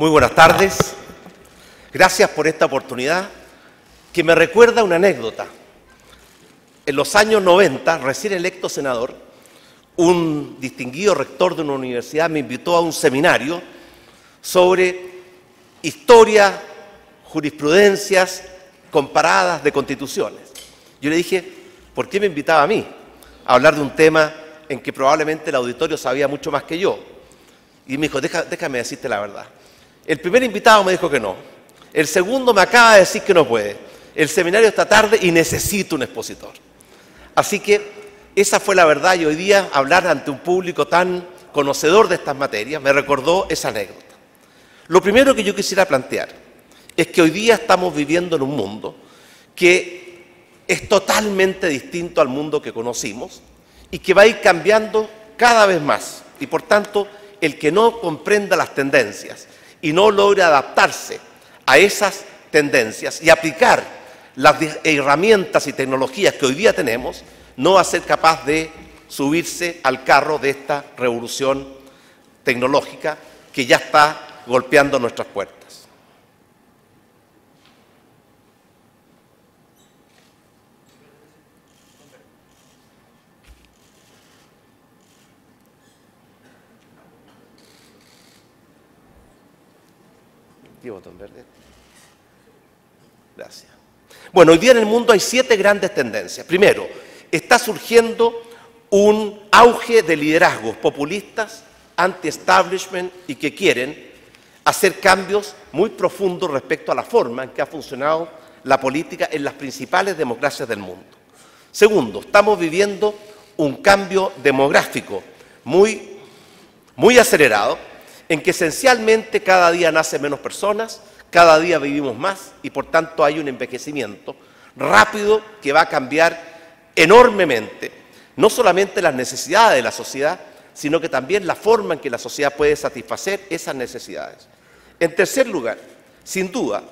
Muy buenas tardes. Gracias por esta oportunidad que me recuerda una anécdota. En los años 90, recién electo senador, un distinguido rector de una universidad me invitó a un seminario sobre historia, jurisprudencias comparadas de constituciones. Yo le dije, ¿por qué me invitaba a mí a hablar de un tema en que probablemente el auditorio sabía mucho más que yo? Y me dijo, déjame decirte la verdad. El primer invitado me dijo que no. El segundo me acaba de decir que no puede. El seminario está tarde y necesito un expositor. Así que esa fue la verdad, y hoy día hablar ante un público tan conocedor de estas materias me recordó esa anécdota. Lo primero que yo quisiera plantear es que hoy día estamos viviendo en un mundo que es totalmente distinto al mundo que conocimos y que va a ir cambiando cada vez más. Y por tanto, el que no comprenda las tendencias y no logre adaptarse a esas tendencias y aplicar las herramientas y tecnologías que hoy día tenemos, no va a ser capaz de subirse al carro de esta revolución tecnológica que ya está golpeando nuestras puertas. ¿Qué botón verde? Gracias. Bueno, hoy día en el mundo hay 7 grandes tendencias. Primero, está surgiendo un auge de liderazgos populistas, anti-establishment y que quieren hacer cambios muy profundos respecto a la forma en que ha funcionado la política en las principales democracias del mundo. Segundo, estamos viviendo un cambio demográfico muy acelerado, en que esencialmente cada día nacen menos personas, cada día vivimos más y por tanto hay un envejecimiento rápido que va a cambiar enormemente, no solamente las necesidades de la sociedad, sino que también la forma en que la sociedad puede satisfacer esas necesidades. En tercer lugar, sin duda,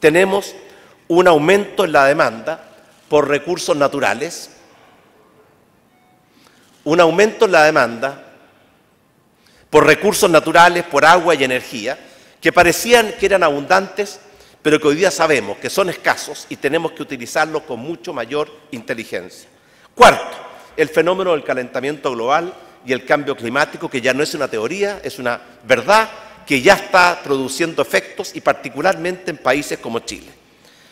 tenemos un aumento en la demanda por recursos naturales, un aumento en la demanda por recursos naturales, por agua y energía, que parecían que eran abundantes, pero que hoy día sabemos que son escasos y tenemos que utilizarlos con mucho mayor inteligencia. Cuarto, el fenómeno del calentamiento global y el cambio climático, que ya no es una teoría, es una verdad que ya está produciendo efectos y particularmente en países como Chile.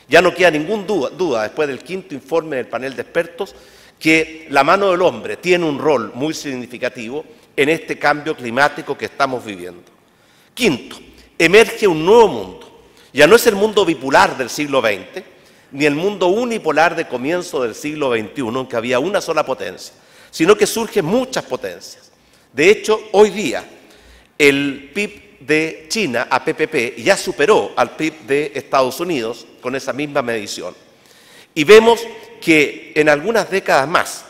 Ya no queda ninguna duda, después del 5º informe del panel de expertos, que la mano del hombre tiene un rol muy significativo en este cambio climático que estamos viviendo. Quinto, emerge un nuevo mundo. Ya no es el mundo bipolar del siglo XX, ni el mundo unipolar de comienzo del siglo XXI, en que había una sola potencia, sino que surgen muchas potencias. De hecho, hoy día, el PIB de China a PPP ya superó al PIB de Estados Unidos con esa misma medición. Y vemos que en algunas décadas más,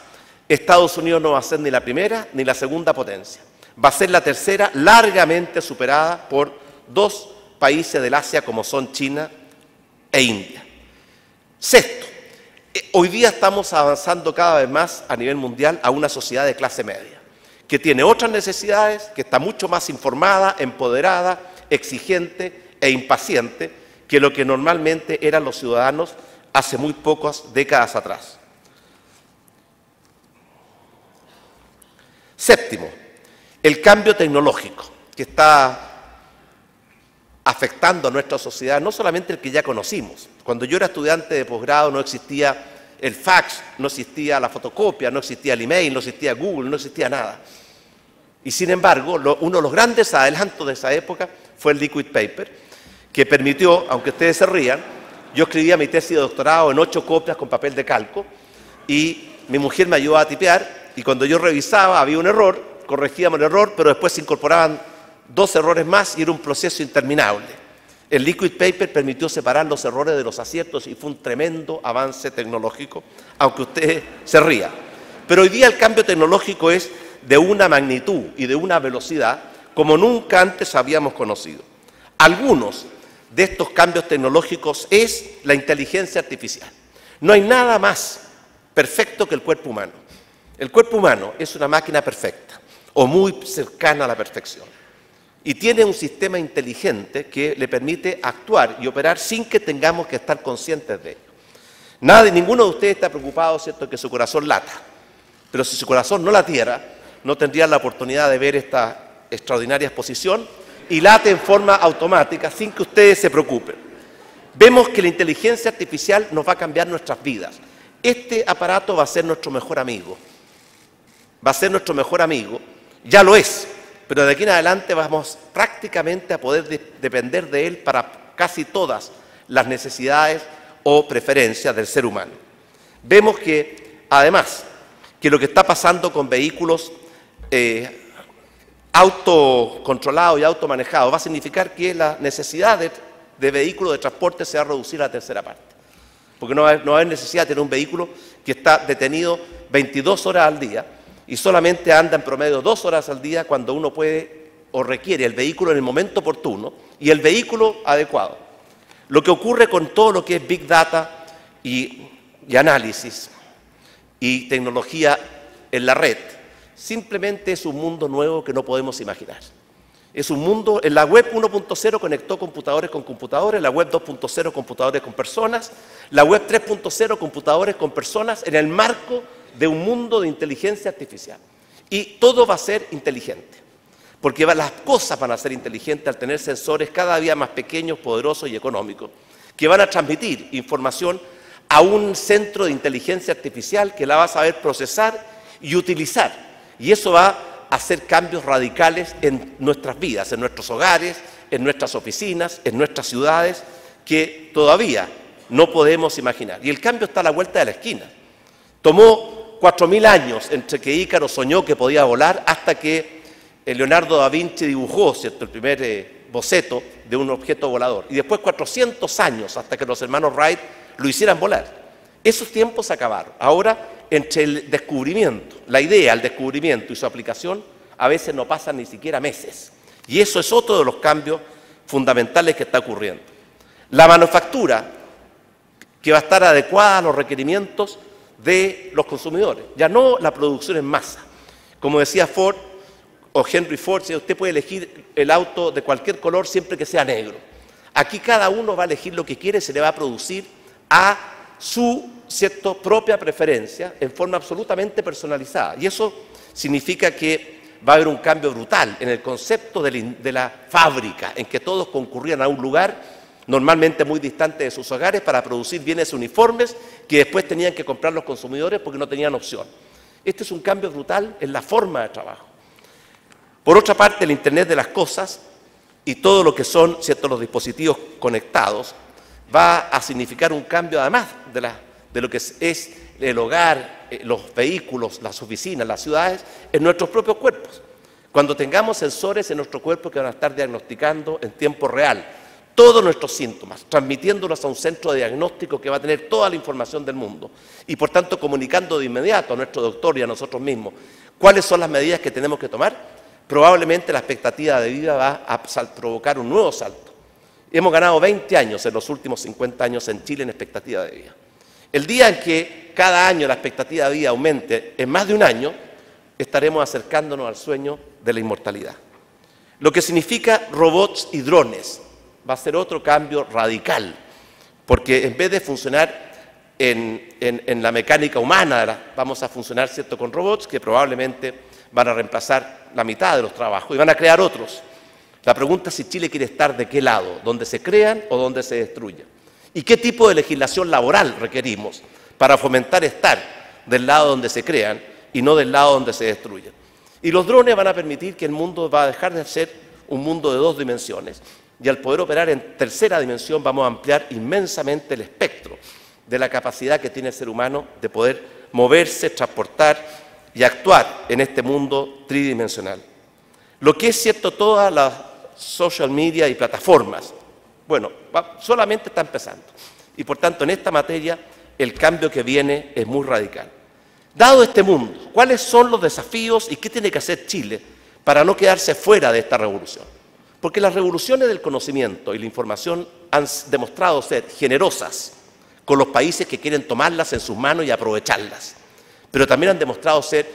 Estados Unidos no va a ser ni la primera ni la segunda potencia. Va a ser la tercera, largamente superada por 2 países del Asia como son China e India. Sexto, hoy día estamos avanzando cada vez más a nivel mundial a una sociedad de clase media, que tiene otras necesidades, que está mucho más informada, empoderada, exigente e impaciente que lo que normalmente eran los ciudadanos hace muy pocas décadas atrás. Séptimo, el cambio tecnológico que está afectando a nuestra sociedad, no solamente el que ya conocimos. Cuando yo era estudiante de posgrado no existía el fax, no existía la fotocopia, no existía el email, no existía Google, no existía nada. Y sin embargo, uno de los grandes adelantos de esa época fue el liquid paper, que permitió, aunque ustedes se rían, yo escribía mi tesis de doctorado en 8 copias con papel de calco y mi mujer me ayudaba a tipear y cuando yo revisaba había un error, corregíamos el error, pero después se incorporaban 2 errores más y era un proceso interminable. El liquid paper permitió separar los errores de los aciertos y fue un tremendo avance tecnológico, aunque ustedes se rían. Pero hoy día el cambio tecnológico es de una magnitud y de una velocidad como nunca antes habíamos conocido. Algunos de estos cambios tecnológicos es la inteligencia artificial. No hay nada más perfecto que el cuerpo humano. El cuerpo humano es una máquina perfecta o muy cercana a la perfección. y tiene un sistema inteligente que le permite actuar y operar sin que tengamos que estar conscientes de ello. Ninguno de ustedes está preocupado, ¿cierto?, que su corazón lata, pero si su corazón no latiera, no tendrían la oportunidad de ver esta extraordinaria exposición y late en forma automática sin que ustedes se preocupen. Vemos que la inteligencia artificial nos va a cambiar nuestras vidas. Este aparato va a ser nuestro mejor amigo. Va a ser nuestro mejor amigo, ya lo es, pero de aquí en adelante vamos prácticamente a poder depender de él para casi todas las necesidades o preferencias del ser humano. Vemos que, además, que lo que está pasando con vehículos autocontrolados y automanejados va a significar que la necesidad de vehículos de transporte se va a reducir a la tercera parte. Porque no va a haber necesidad de tener un vehículo que está detenido 22 horas al día y solamente anda en promedio 2 horas al día cuando uno puede o requiere el vehículo en el momento oportuno y el vehículo adecuado. Lo que ocurre con todo lo que es Big Data y análisis y tecnología en la red, simplemente es un mundo nuevo que no podemos imaginar. Es un mundo, en la web 1.0 conectó computadores con computadores, la web 2.0 computadores con personas, la web 3.0 computadores con personas en el marco de un mundo de inteligencia artificial. Y todo va a ser inteligente, porque las cosas van a ser inteligentes al tener sensores cada día más pequeños, poderosos y económicos, que van a transmitir información a un centro de inteligencia artificial que la va a saber procesar y utilizar. Y eso va a hacer cambios radicales en nuestras vidas, en nuestros hogares, en nuestras oficinas, en nuestras ciudades, que todavía no podemos imaginar. Y el cambio está a la vuelta de la esquina. Tomó 4.000 años entre que Ícaro soñó que podía volar hasta que Leonardo da Vinci dibujó, ¿cierto?, el primer boceto de un objeto volador. Y después 400 años hasta que los hermanos Wright lo hicieran volar. Esos tiempos se acabaron. Ahora, entre el descubrimiento, la idea, el descubrimiento y su aplicación, a veces no pasan ni siquiera meses. Y eso es otro de los cambios fundamentales que está ocurriendo. La manufactura, que va a estar adecuada a los requerimientos de los consumidores, ya no la producción en masa. Como decía Ford o Henry Ford, usted puede elegir el auto de cualquier color siempre que sea negro. Aquí cada uno va a elegir lo que quiere, se le va a producir a su propia preferencia en forma absolutamente personalizada. Y eso significa que va a haber un cambio brutal en el concepto de la fábrica, en que todos concurrían a un lugar normalmente muy distante de sus hogares para producir bienes uniformes que después tenían que comprar los consumidores porque no tenían opción. Este es un cambio brutal en la forma de trabajo. Por otra parte, el Internet de las cosas y todo lo que son, ¿cierto?, los dispositivos conectados va a significar un cambio además de lo que es el hogar, los vehículos, las oficinas, las ciudades, en nuestros propios cuerpos. Cuando tengamos sensores en nuestro cuerpo que van a estar diagnosticando en tiempo real todos nuestros síntomas, transmitiéndolos a un centro de diagnóstico que va a tener toda la información del mundo y por tanto comunicando de inmediato a nuestro doctor y a nosotros mismos cuáles son las medidas que tenemos que tomar, probablemente la expectativa de vida va a provocar un nuevo salto. Hemos ganado 20 años en los últimos 50 años en Chile en expectativa de vida. El día en que cada año la expectativa de vida aumente en más de un año, estaremos acercándonos al sueño de la inmortalidad. Lo que significa robots y drones va a ser otro cambio radical, porque en vez de funcionar en la mecánica humana, vamos a funcionar, ¿cierto?, con robots que probablemente van a reemplazar la mitad de los trabajos y van a crear otros. La pregunta es si Chile quiere estar de qué lado, donde se crean o donde se destruyan. ¿Y qué tipo de legislación laboral requerimos para fomentar estar del lado donde se crean y no del lado donde se destruyen? Y los drones van a permitir que el mundo va a dejar de ser un mundo de 2 dimensiones. Y al poder operar en tercera dimensión vamos a ampliar inmensamente el espectro de la capacidad que tiene el ser humano de poder moverse, transportar y actuar en este mundo tridimensional. Lo que es cierto, todas las social media y plataformas, bueno, solamente está empezando. Y por tanto, en esta materia, el cambio que viene es muy radical. Dado este mundo, ¿cuáles son los desafíos y qué tiene que hacer Chile para no quedarse fuera de esta revolución? Porque las revoluciones del conocimiento y la información han demostrado ser generosas con los países que quieren tomarlas en sus manos y aprovecharlas, pero también han demostrado ser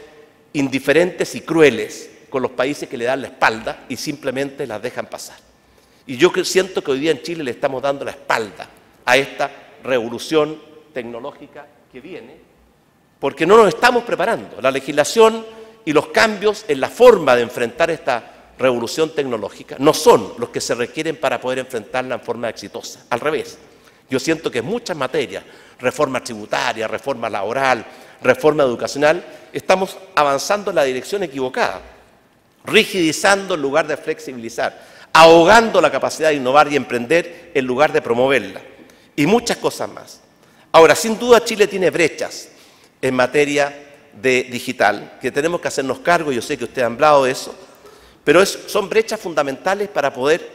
indiferentes y crueles con los países que le dan la espalda y simplemente las dejan pasar. Y yo siento que hoy día en Chile le estamos dando la espalda a esta revolución tecnológica que viene, porque no nos estamos preparando. La legislación y los cambios en la forma de enfrentar esta revolución tecnológica no son los que se requieren para poder enfrentarla en forma exitosa. Al revés, yo siento que en muchas materias, reforma tributaria, reforma laboral, reforma educacional, estamos avanzando en la dirección equivocada, rigidizando en lugar de flexibilizar, ahogando la capacidad de innovar y emprender en lugar de promoverla, y muchas cosas más. Ahora, sin duda Chile tiene brechas en materia de digital, que tenemos que hacernos cargo, yo sé que usted ha hablado de eso, pero son brechas fundamentales para poder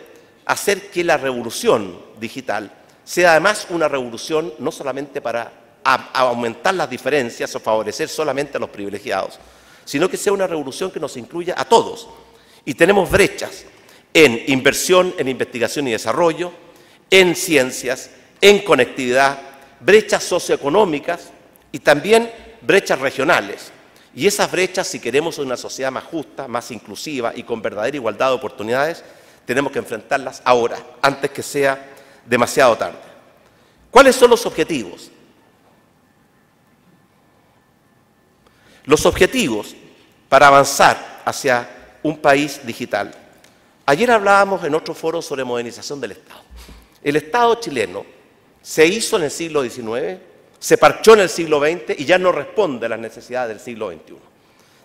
hacer que la revolución digital sea además una revolución no solamente para aumentar las diferencias o favorecer solamente a los privilegiados, sino que sea una revolución que nos incluya a todos. Y tenemos brechas en inversión, en investigación y desarrollo, en ciencias, en conectividad, brechas socioeconómicas y también brechas regionales. Y esas brechas, si queremos una sociedad más justa, más inclusiva y con verdadera igualdad de oportunidades, tenemos que enfrentarlas ahora, antes que sea demasiado tarde. ¿Cuáles son los objetivos? Los objetivos para avanzar hacia un país digital. Ayer hablábamos en otro foro sobre modernización del Estado. El Estado chileno se hizo en el siglo XIX, se parchó en el siglo XX y ya no responde a las necesidades del siglo XXI.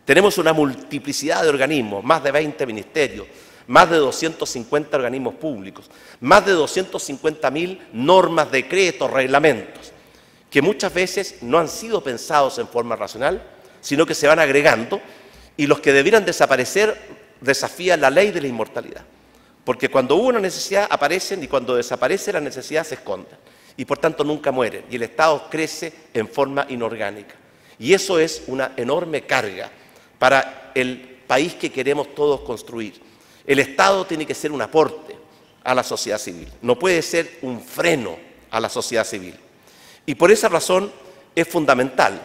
Tenemos una multiplicidad de organismos, más de 20 ministerios, más de 250 organismos públicos, más de 250.000 normas, decretos, reglamentos, que muchas veces no han sido pensados en forma racional, sino que se van agregando, y los que debieran desaparecer desafían la ley de la inmortalidad. Porque cuando hubo una necesidad aparecen y cuando desaparece la necesidad se esconden. Y por tanto nunca mueren. Y el Estado crece en forma inorgánica. Y eso es una enorme carga para el país que queremos todos construir. El Estado tiene que ser un aporte a la sociedad civil. No puede ser un freno a la sociedad civil. Y por esa razón es fundamental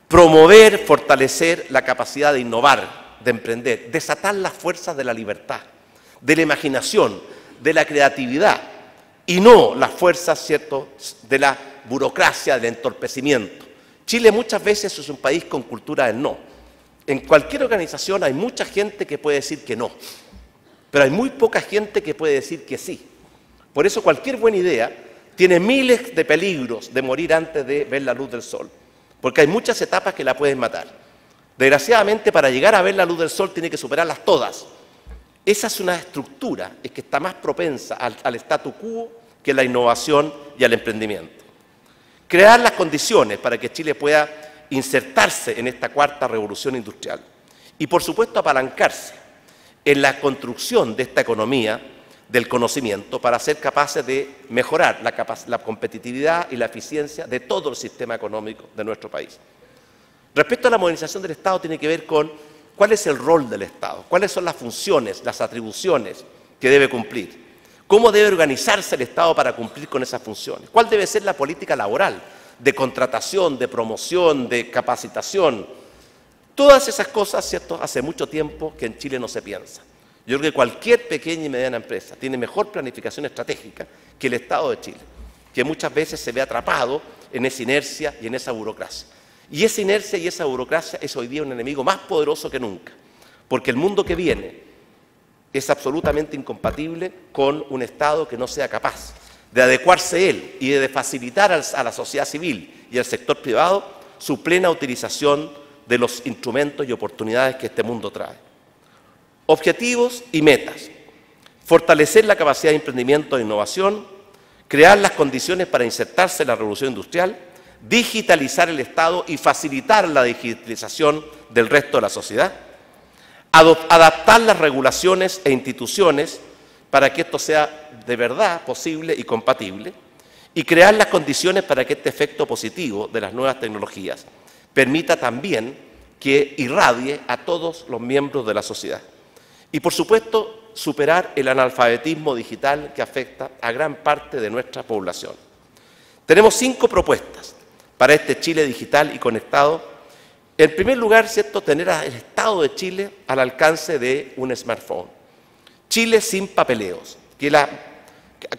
promover, fortalecer la capacidad de innovar, de emprender, desatar las fuerzas de la libertad, de la imaginación, de la creatividad, y no las fuerzas, ¿cierto?, de la burocracia, del entorpecimiento. Chile muchas veces es un país con cultura del no. En cualquier organización hay mucha gente que puede decir que no, pero hay muy poca gente que puede decir que sí. Por eso cualquier buena idea tiene miles de peligros de morir antes de ver la luz del sol, porque hay muchas etapas que la pueden matar. Desgraciadamente, para llegar a ver la luz del sol tiene que superarlas todas. Esa es una estructura que está más propensa al statu quo que la innovación y al emprendimiento. Crear las condiciones para que Chile pueda insertarse en esta cuarta revolución industrial y, por supuesto, apalancarse en la construcción de esta economía del conocimiento para ser capaces de mejorar la competitividad y la eficiencia de todo el sistema económico de nuestro país. Respecto a la modernización del Estado, tiene que ver con cuál es el rol del Estado, cuáles son las funciones, las atribuciones que debe cumplir, cómo debe organizarse el Estado para cumplir con esas funciones, cuál debe ser la política laboral, de contratación, de promoción, de capacitación. Todas esas cosas, ¿cierto?, hace mucho tiempo que en Chile no se piensa. Yo creo que cualquier pequeña y mediana empresa tiene mejor planificación estratégica que el Estado de Chile, que muchas veces se ve atrapado en esa inercia y en esa burocracia. Y esa inercia y esa burocracia es hoy día un enemigo más poderoso que nunca, porque el mundo que viene es absolutamente incompatible con un Estado que no sea capaz de adecuarse él y de facilitar a la sociedad civil y al sector privado su plena utilización de los instrumentos y oportunidades que este mundo trae. Objetivos y metas. Fortalecer la capacidad de emprendimiento e innovación, crear las condiciones para insertarse en la revolución industrial, digitalizar el Estado y facilitar la digitalización del resto de la sociedad, adaptar las regulaciones e instituciones para que esto sea de verdad posible y compatible, y crear las condiciones para que este efecto positivo de las nuevas tecnologías permita también que irradie a todos los miembros de la sociedad. Y, por supuesto, superar el analfabetismo digital que afecta a gran parte de nuestra población. Tenemos 5 propuestas para este Chile digital y conectado En primer lugar, ¿cierto?, tener al Estado de Chile al alcance de un smartphone. Chile sin papeleos, que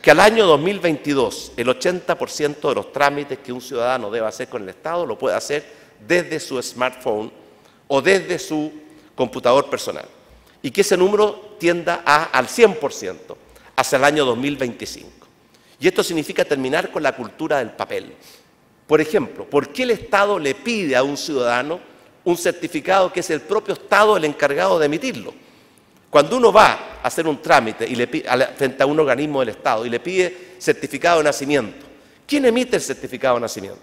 al año 2022 el 80% de los trámites que un ciudadano debe hacer con el Estado lo puede hacer desde su smartphone o desde su computador personal, y que ese número tienda al 100% hacia el año 2025. Y esto significa terminar con la cultura del papel. Por ejemplo, ¿por qué el Estado le pide a un ciudadano un certificado que es el propio Estado el encargado de emitirlo? Cuando uno va a hacer un trámite frente a un organismo del Estado y le pide certificado de nacimiento, ¿quién emite el certificado de nacimiento?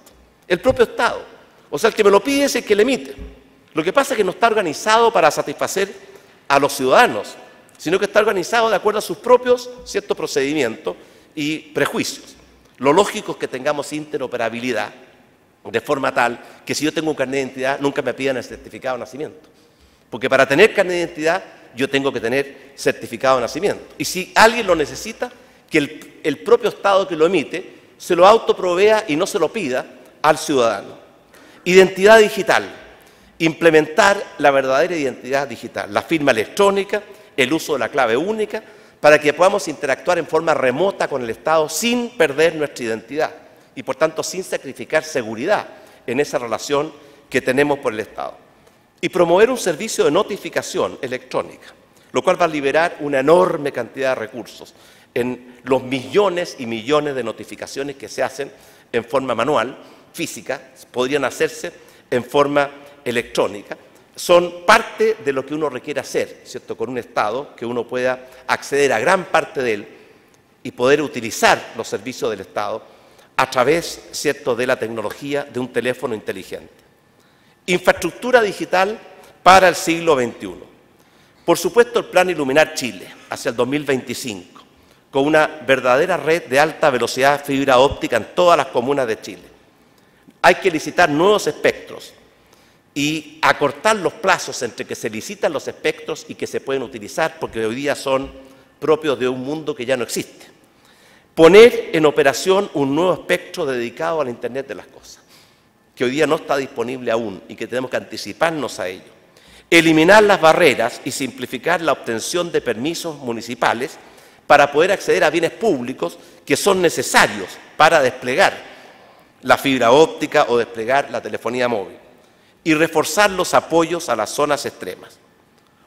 El propio Estado. O sea, el que me lo pide es el que le emite. Lo que pasa es que no está organizado para satisfacer a los ciudadanos, sino que está organizado de acuerdo a sus propios ciertos procedimientos y prejuicios. Lo lógico es que tengamos interoperabilidad, de forma tal que si yo tengo un carnet de identidad, nunca me pidan el certificado de nacimiento. Porque para tener carnet de identidad, yo tengo que tener certificado de nacimiento. Y si alguien lo necesita, que el propio Estado que lo emite se lo autoprovea y no se lo pida al ciudadano. Identidad digital. Implementar la verdadera identidad digital, la firma electrónica, el uso de la clave única, para que podamos interactuar en forma remota con el Estado sin perder nuestra identidad y, por tanto, sin sacrificar seguridad en esa relación que tenemos por el Estado. Y promover un servicio de notificación electrónica, lo cual va a liberar una enorme cantidad de recursos en los millones y millones de notificaciones que se hacen en forma manual, física, podrían hacerse en forma electrónica. Son parte de lo que uno requiere hacer, ¿cierto?, con un Estado, que uno pueda acceder a gran parte de él y poder utilizar los servicios del Estado a través, ¿cierto?, de la tecnología de un teléfono inteligente. Infraestructura digital para el siglo XXI. Por supuesto, el plan Iluminar Chile hacia el 2025, con una verdadera red de alta velocidad fibra óptica en todas las comunas de Chile. Hay que licitar nuevos espectros y acortar los plazos entre que se licitan los espectros y que se pueden utilizar, porque hoy día son propios de un mundo que ya no existe. Poner en operación un nuevo espectro dedicado al Internet de las cosas, que hoy día no está disponible aún y que tenemos que anticiparnos a ello. Eliminar las barreras y simplificar la obtención de permisos municipales para poder acceder a bienes públicos que son necesarios para desplegar la fibra óptica o desplegar la telefonía móvil. Y reforzar los apoyos a las zonas extremas.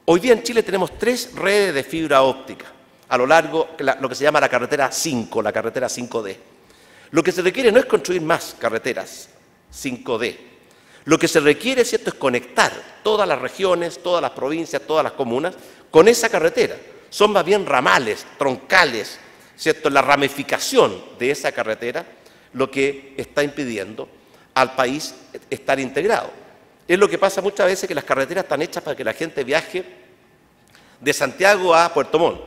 Hoy día en Chile tenemos 3 redes de fibra óptica a lo largo, lo que se llama la carretera 5, la carretera 5D. Lo que se requiere no es construir más carreteras 5D. Lo que se requiere, ¿cierto?, es conectar todas las regiones, todas las provincias, todas las comunas con esa carretera. Son más bien ramales, troncales, ¿cierto?, la ramificación de esa carretera lo que está impidiendo al país estar integrado. Es lo que pasa muchas veces, que las carreteras están hechas para que la gente viaje de Santiago a Puerto Montt,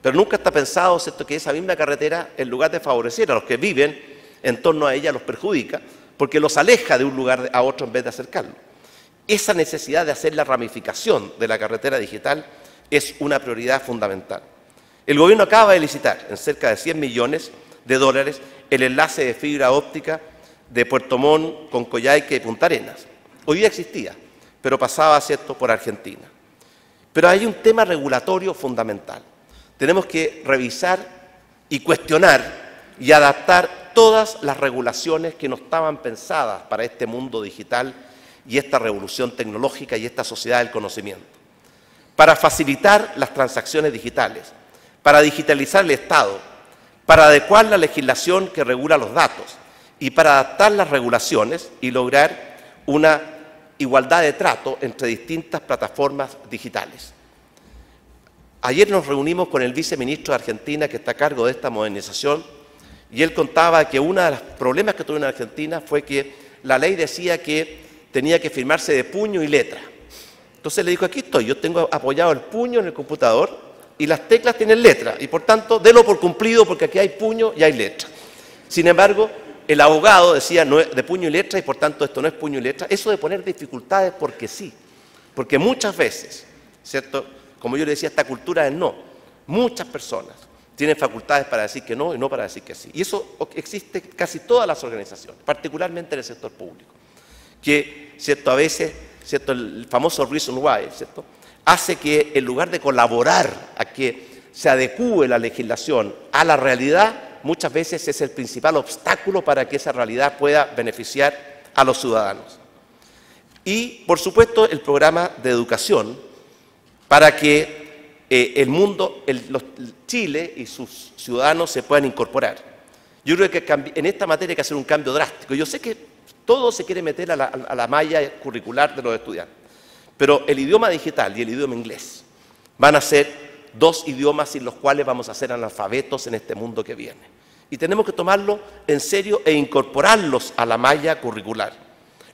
pero nunca está pensado, ¿cierto?, que esa misma carretera, en lugar de favorecer a los que viven en torno a ella, los perjudica, porque los aleja de un lugar a otro en vez de acercarlo. Esa necesidad de hacer la ramificación de la carretera digital es una prioridad fundamental. El gobierno acaba de licitar en cerca de $100 millones el enlace de fibra óptica de Puerto Montt con Coyhaique y Punta Arenas. Hoy día existía, pero pasaba, ¿cierto?, por Argentina. Pero hay un tema regulatorio fundamental. Tenemos que revisar y cuestionar y adaptar todas las regulaciones que no estaban pensadas para este mundo digital y esta revolución tecnológica y esta sociedad del conocimiento. Para facilitar las transacciones digitales, para digitalizar el Estado, para adecuar la legislación que regula los datos y para adaptar las regulaciones y lograr una igualdad de trato entre distintas plataformas digitales. Ayer nos reunimos con el viceministro de Argentina, que está a cargo de esta modernización, y él contaba que uno de los problemas que tuvieron en Argentina fue que la ley decía que tenía que firmarse de puño y letra. Entonces le dijo: aquí estoy, yo tengo apoyado el puño en el computador y las teclas tienen letra, y por tanto, délo por cumplido porque aquí hay puño y hay letra. Sin embargo, el abogado decía no es de puño y letra y por tanto esto no es puño y letra. Eso de poner dificultades porque sí, porque muchas veces, ¿cierto?, como yo le decía, esta cultura del no, muchas personas tienen facultades para decir que no y no para decir que sí. Y eso existe en casi todas las organizaciones, particularmente en el sector público, que, ¿cierto?, a veces ¿cierto?, el famoso reason why, ¿cierto?, hace que en lugar de colaborar a que se adecúe la legislación a la realidad, muchas veces es el principal obstáculo para que esa realidad pueda beneficiar a los ciudadanos. Y, por supuesto, el programa de educación para que el mundo, Chile y sus ciudadanos se puedan incorporar. Yo creo que en esta materia hay que hacer un cambio drástico. Yo sé que todo se quiere meter a la malla curricular de los estudiantes, pero el idioma digital y el idioma inglés van a ser dos idiomas sin los cuales vamos a ser analfabetos en este mundo que viene. Y tenemos que tomarlo en serio e incorporarlos a la malla curricular.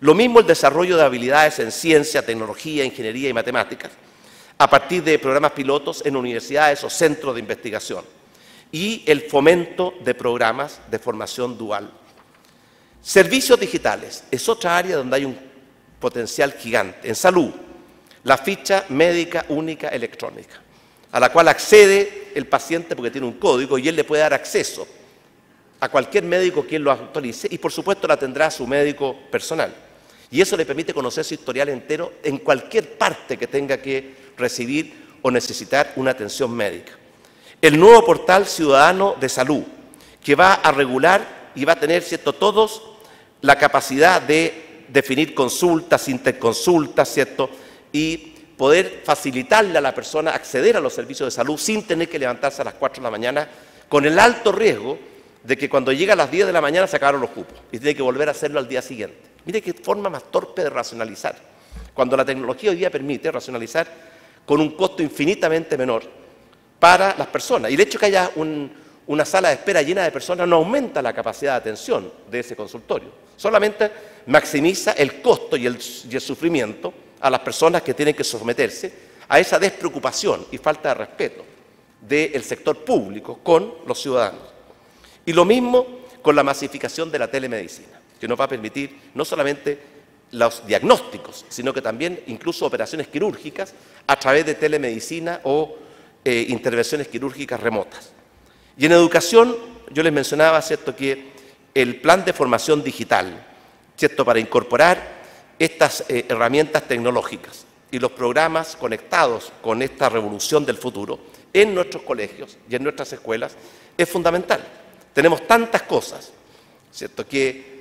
Lo mismo el desarrollo de habilidades en ciencia, tecnología, ingeniería y matemáticas, a partir de programas pilotos en universidades o centros de investigación. Y el fomento de programas de formación dual. Servicios digitales es otra área donde hay un potencial gigante. En salud, la ficha médica única electrónica, a la cual accede el paciente porque tiene un código y él le puede dar acceso a cualquier médico quien lo autorice y por supuesto la tendrá su médico personal. Y eso le permite conocer su historial entero en cualquier parte que tenga que recibir o necesitar una atención médica. El nuevo portal ciudadano de salud, que va a regular y va a tener, ¿cierto?, todos la capacidad de definir consultas, interconsultas, ¿cierto?, y poder facilitarle a la persona acceder a los servicios de salud sin tener que levantarse a las 4 de la mañana, con el alto riesgo de que cuando llega a las 10 de la mañana se acabaron los cupos y tiene que volver a hacerlo al día siguiente. Mire qué forma más torpe de racionalizar, cuando la tecnología hoy día permite racionalizar con un costo infinitamente menor para las personas. Y el hecho de que haya una sala de espera llena de personas no aumenta la capacidad de atención de ese consultorio, solamente maximiza el costo y el sufrimiento a las personas que tienen que someterse a esa despreocupación y falta de respeto del sector público con los ciudadanos. Y lo mismo con la masificación de la telemedicina, que nos va a permitir no solamente los diagnósticos, sino que también incluso operaciones quirúrgicas a través de telemedicina o intervenciones quirúrgicas remotas. Y en educación, yo les mencionaba, ¿cierto?, que el plan de formación digital, ¿cierto?, para incorporar estas herramientas tecnológicas y los programas conectados con esta revolución del futuro en nuestros colegios y en nuestras escuelas es fundamental. Tenemos tantas cosas, ¿cierto?, que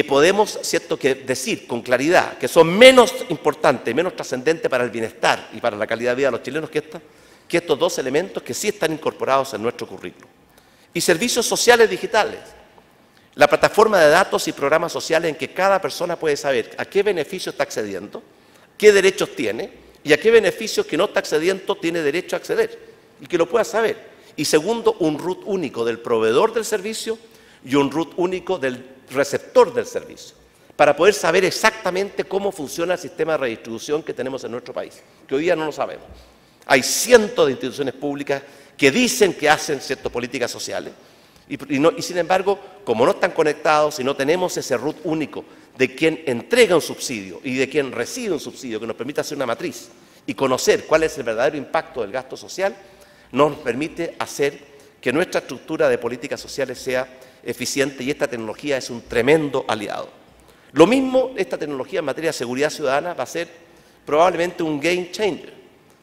podemos, ¿cierto?, que decir con claridad que son menos importantes, menos trascendentes para el bienestar y para la calidad de vida de los chilenos que estos dos elementos que sí están incorporados en nuestro currículo. Y servicios sociales digitales. La plataforma de datos y programas sociales en que cada persona puede saber a qué beneficio está accediendo, qué derechos tiene y a qué beneficios que no está accediendo tiene derecho a acceder y que lo pueda saber. Y segundo, un RUT único del proveedor del servicio y un RUT único del receptor del servicio, para poder saber exactamente cómo funciona el sistema de redistribución que tenemos en nuestro país, que hoy día no lo sabemos. Hay cientos de instituciones públicas que dicen que hacen ciertas políticas sociales, y sin embargo, como no están conectados y no tenemos ese RUT único de quien entrega un subsidio y de quien recibe un subsidio que nos permite hacer una matriz y conocer cuál es el verdadero impacto del gasto social, nos permite hacer que nuestra estructura de políticas sociales sea eficiente y esta tecnología es un tremendo aliado. Lo mismo, esta tecnología en materia de seguridad ciudadana va a ser probablemente un game changer,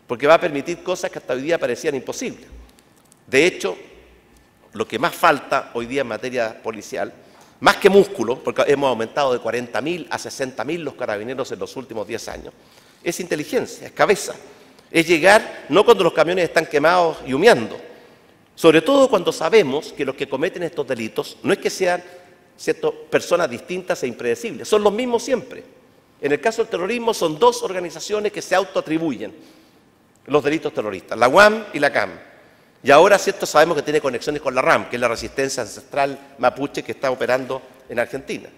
porque va a permitir cosas que hasta hoy día parecían imposibles. De hecho, lo que más falta hoy día en materia policial, más que músculo, porque hemos aumentado de 40.000 a 60.000 los carabineros en los últimos 10 años, es inteligencia, es cabeza. Es llegar, no cuando los camiones están quemados y humeando, sobre todo cuando sabemos que los que cometen estos delitos no es que sean, ¿cierto?, personas distintas e impredecibles, son los mismos siempre. En el caso del terrorismo son dos organizaciones que se autoatribuyen los delitos terroristas, la UAM y la CAM. Y ahora, ¿cierto?, sabemos que tiene conexiones con la RAM, que es la resistencia ancestral mapuche que está operando en Argentina.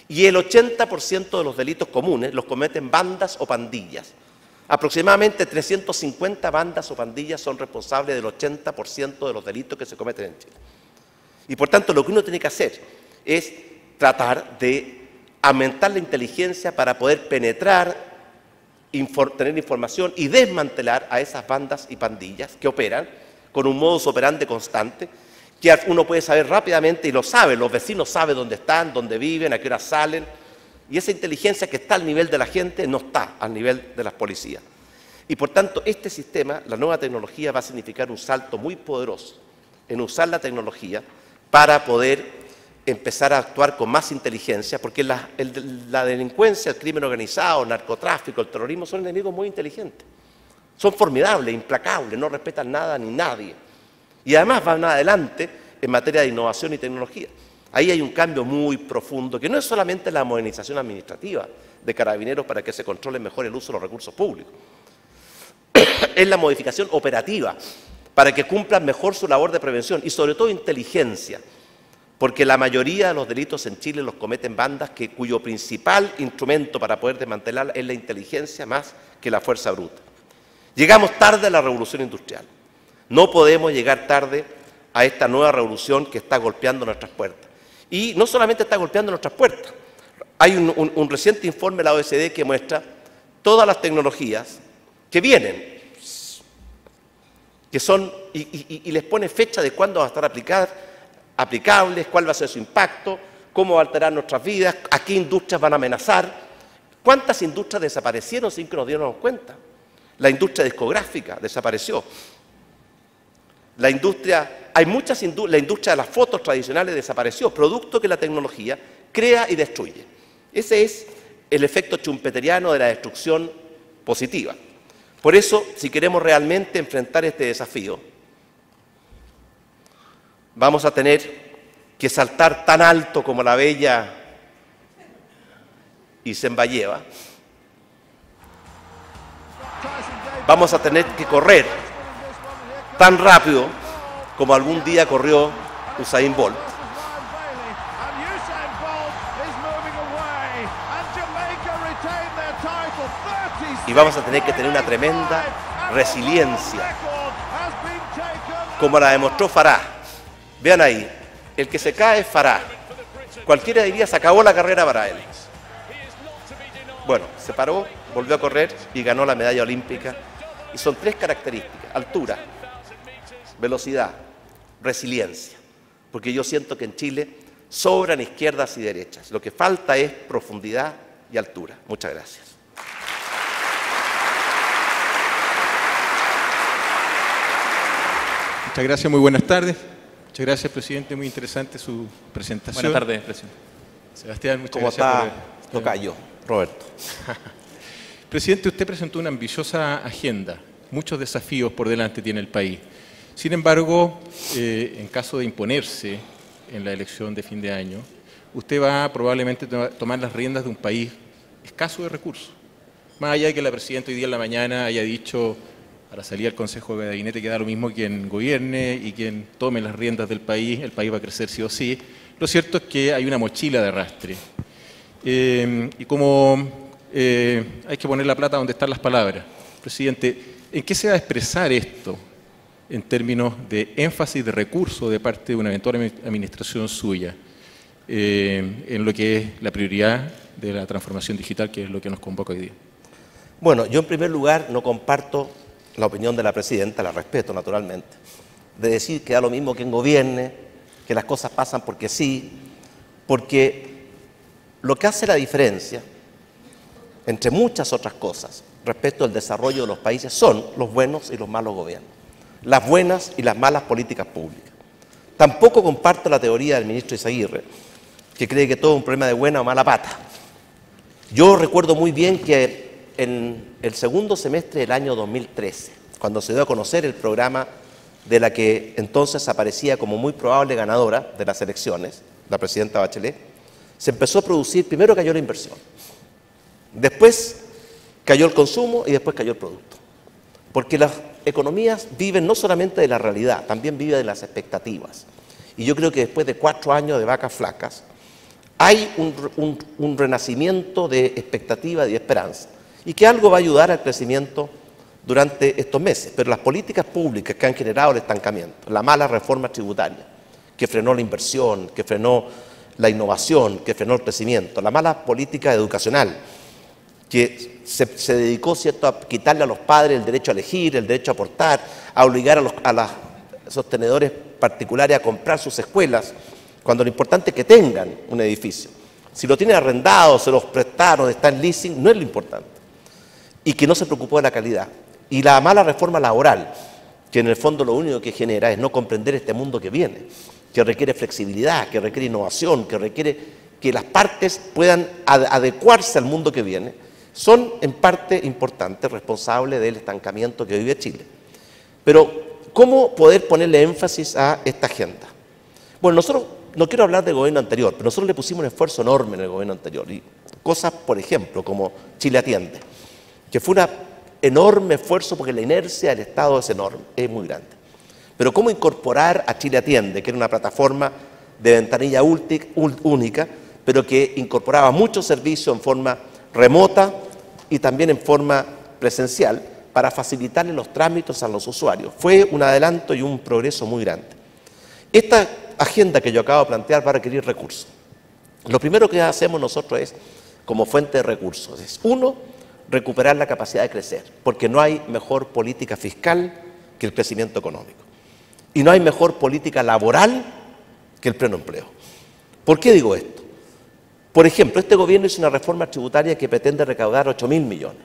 Y el 80% de los delitos comunes los cometen bandas o pandillas. Aproximadamente 350 bandas o pandillas son responsables del 80% de los delitos que se cometen en Chile. Y por tanto, lo que uno tiene que hacer es tratar de aumentar la inteligencia para poder penetrar, tener información y desmantelar a esas bandas y pandillas que operan con un modus operandi constante, que uno puede saber rápidamente y lo sabe, los vecinos saben dónde están, dónde viven, a qué hora salen, Y esa inteligencia que está al nivel de la gente no está al nivel de las policías. Y por tanto, este sistema, la nueva tecnología, va a significar un salto muy poderoso en usar la tecnología para poder empezar a actuar con más inteligencia, porque la delincuencia, el crimen organizado, el narcotráfico, el terrorismo son enemigos muy inteligentes. Son formidables, implacables, no respetan nada ni nadie. Y además van adelante en materia de innovación y tecnología. Ahí hay un cambio muy profundo, que no es solamente la modernización administrativa de Carabineros para que se controle mejor el uso de los recursos públicos. Es la modificación operativa para que cumplan mejor su labor de prevención y sobre todo inteligencia, porque la mayoría de los delitos en Chile los cometen bandas cuyo principal instrumento para poder desmantelarla es la inteligencia más que la fuerza bruta. Llegamos tarde a la revolución industrial. No podemos llegar tarde a esta nueva revolución que está golpeando nuestras puertas. Y no solamente está golpeando nuestras puertas. Hay un reciente informe de la OECD que muestra todas las tecnologías que vienen, que son, y les pone fecha de cuándo va a estar aplicables, cuál va a ser su impacto, cómo va a alterar nuestras vidas, a qué industrias van a amenazar. ¿Cuántas industrias desaparecieron sin que nos diéramos cuenta? La industria discográfica desapareció. La industria de las fotos tradicionales desapareció, producto que la tecnología crea y destruye. Ese es el efecto schumpeteriano de la destrucción positiva. Por eso, si queremos realmente enfrentar este desafío, vamos a tener que saltar tan alto como la bella Isenbayeva. Vamos a tener que correr tan rápido como algún día corrió Usain Bolt. Y vamos a tener que tener una tremenda resiliencia, como la demostró Farah. Vean ahí, el que se cae es Farah. Cualquiera diría, se acabó la carrera para él. Bueno, se paró, volvió a correr y ganó la medalla olímpica. Y son 3 características: altura, velocidad, resiliencia. Porque yo siento que en Chile sobran izquierdas y derechas. Lo que falta es profundidad y altura. Muchas gracias. Muchas gracias, muy buenas tardes. Muchas gracias, presidente, muy interesante su presentación. Buenas tardes, presidente. Sebastián, muchas ¿Cómo gracias. está tocayo, Roberto? Presidente, usted presentó una ambiciosa agenda. Muchos desafíos por delante tiene el país. Sin embargo, en caso de imponerse en la elección de fin de año, usted va a probablemente tomar las riendas de un país escaso de recursos. Más allá de que la presidenta hoy día en la mañana haya dicho a la salida del Consejo de Gabinete que da lo mismo quien gobierne y quien tome las riendas del país, el país va a crecer sí o sí. Lo cierto es que hay una mochila de arrastre. Y como hay que poner la plata donde están las palabras, presidente, ¿en qué se va a expresar esto en términos de énfasis de recursos de parte de una eventual administración suya en lo que es la prioridad de la transformación digital, que es lo que nos convoca hoy día? Bueno, yo en primer lugar no comparto la opinión de la presidenta, la respeto naturalmente, de decir que da lo mismo quien gobierne, que las cosas pasan porque sí, porque lo que hace la diferencia, entre muchas otras cosas, respecto al desarrollo de los países son los buenos y los malos gobiernos, las buenas y las malas políticas públicas. Tampoco comparto la teoría del ministro Izaguirre, que cree que todo es un problema de buena o mala pata. Yo recuerdo muy bien que en el segundo semestre del año 2013, cuando se dio a conocer el programa de la que entonces aparecía como muy probable ganadora de las elecciones, la presidenta Bachelet, se empezó a producir, primero cayó la inversión, después cayó el consumo y después cayó el producto. Porque las economías viven no solamente de la realidad, también viven de las expectativas. Y yo creo que después de 4 años de vacas flacas, hay un renacimiento de expectativa y de esperanza. Y que algo va a ayudar al crecimiento durante estos meses. Pero las políticas públicas que han generado el estancamiento, la mala reforma tributaria, que frenó la inversión, que frenó la innovación, que frenó el crecimiento, la mala política educacional, que se dedicó, ¿cierto?, a quitarle a los padres el derecho a elegir, el derecho a aportar, a obligar a los sostenedores particulares a comprar sus escuelas, cuando lo importante es que tengan un edificio. Si lo tiene arrendado, se los prestaron, está en leasing, no es lo importante. Y que no se preocupó de la calidad. Y la mala reforma laboral, que en el fondo lo único que genera es no comprender este mundo que viene, que requiere flexibilidad, que requiere innovación, que requiere que las partes puedan adecuarse al mundo que viene, son en parte importantes, responsables del estancamiento que vive Chile. Pero, ¿cómo poder ponerle énfasis a esta agenda? Bueno, nosotros, no quiero hablar del gobierno anterior, pero nosotros le pusimos un esfuerzo enorme en el gobierno anterior. Y cosas, por ejemplo, como Chile Atiende, que fue un enorme esfuerzo porque la inercia del Estado es enorme, es muy grande. Pero cómo incorporar a Chile Atiende, que era una plataforma de ventanilla única, pero que incorporaba muchos servicios en forma remota y también en forma presencial para facilitarle los trámites a los usuarios. Fue un adelanto y un progreso muy grande. Esta agenda que yo acabo de plantear va a requerir recursos. Lo primero que hacemos nosotros es, como fuente de recursos, es uno, recuperar la capacidad de crecer, porque no hay mejor política fiscal que el crecimiento económico. Y no hay mejor política laboral que el pleno empleo. ¿Por qué digo esto? Por ejemplo, este gobierno hizo una reforma tributaria que pretende recaudar 8.000 millones.